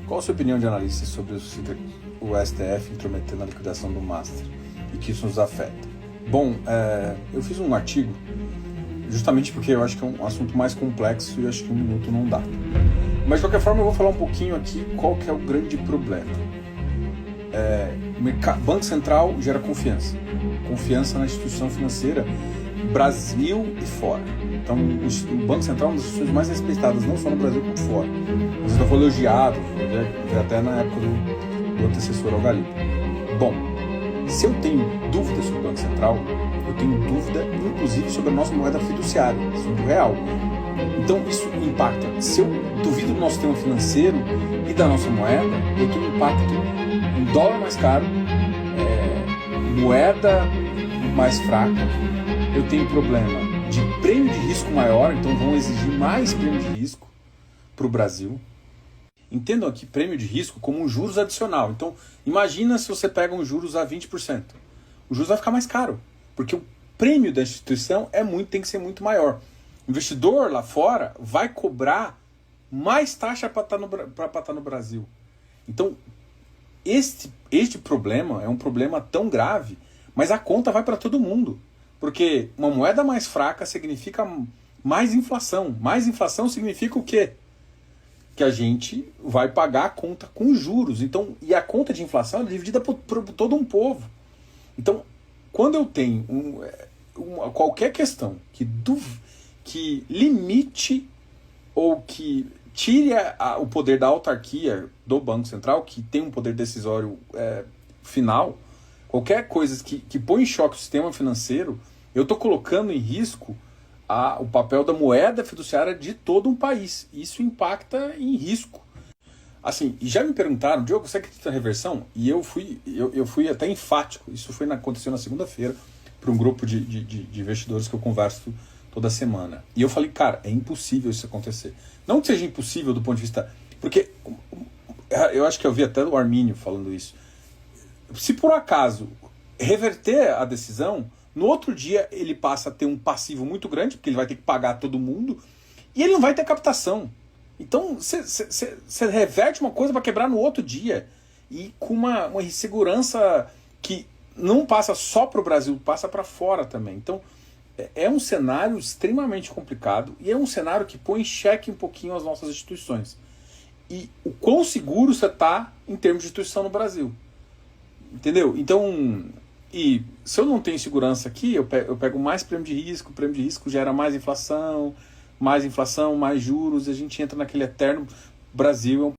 Qual a sua opinião de analista sobre o STF intrometer na liquidação do Master e que isso nos afeta? Bom, eu fiz um artigo justamente porque eu acho que é um assunto mais complexo e acho que um minuto não dá. Mas de qualquer forma eu vou falar um pouquinho aqui qual que é o grande problema. Banco Central gera confiança na instituição financeira, Brasil e fora. Então o Banco Central é uma das instituições mais respeitadas, não só no Brasil como fora. Mas ainda foi elogiado, até na época do antecessor ao Galipo. Bom, se eu tenho dúvidas sobre o Banco Central, eu tenho dúvida inclusive sobre a nossa moeda fiduciária, sobre o real. Então isso impacta. Se eu duvido do nosso sistema financeiro e da nossa moeda, eu tenho impacto em dólar mais caro, moeda mais fraca, eu tenho problema de prêmio de risco maior, então vão exigir mais prêmio de risco para o Brasil. Entendam aqui prêmio de risco como um juros adicional. Então imagina se você pega um juros a 20%. O juros vai ficar mais caro, porque o prêmio da instituição tem que ser muito maior. O investidor lá fora vai cobrar mais taxa para estar no Brasil. Então este problema é um problema tão grave, mas a conta vai para todo mundo. Porque uma moeda mais fraca significa mais inflação. Mais inflação significa o quê? Que a gente vai pagar a conta com juros. Então, e a conta de inflação é dividida por todo um povo. Então, quando eu tenho qualquer questão que limite ou que tire o poder da autarquia do Banco Central, que tem um poder decisório final, qualquer coisa que põe em choque o sistema financeiro, eu estou colocando em risco o papel da moeda fiduciária de todo um país. Isso impacta em risco. Assim, e já me perguntaram, Diogo, você acredita na reversão? E eu fui até enfático. Isso aconteceu na segunda-feira para um grupo de investidores que eu converso toda semana. E eu falei, cara, é impossível isso acontecer. Não que seja impossível do ponto de vista... Porque eu acho que eu vi até o Armínio falando isso. Se por acaso reverter a decisão, no outro dia ele passa a ter um passivo muito grande, porque ele vai ter que pagar todo mundo, e ele não vai ter captação. Então você reverte uma coisa para quebrar no outro dia, e com uma insegurança que não passa só para o Brasil, passa para fora também. Então é um cenário extremamente complicado, e é um cenário que põe em xeque um pouquinho as nossas instituições. E o quão seguro você está em termos de instituição no Brasil. Entendeu? Então, e se eu não tenho segurança aqui, eu pego mais prêmio de risco gera mais inflação, mais juros, e a gente entra naquele eterno Brasil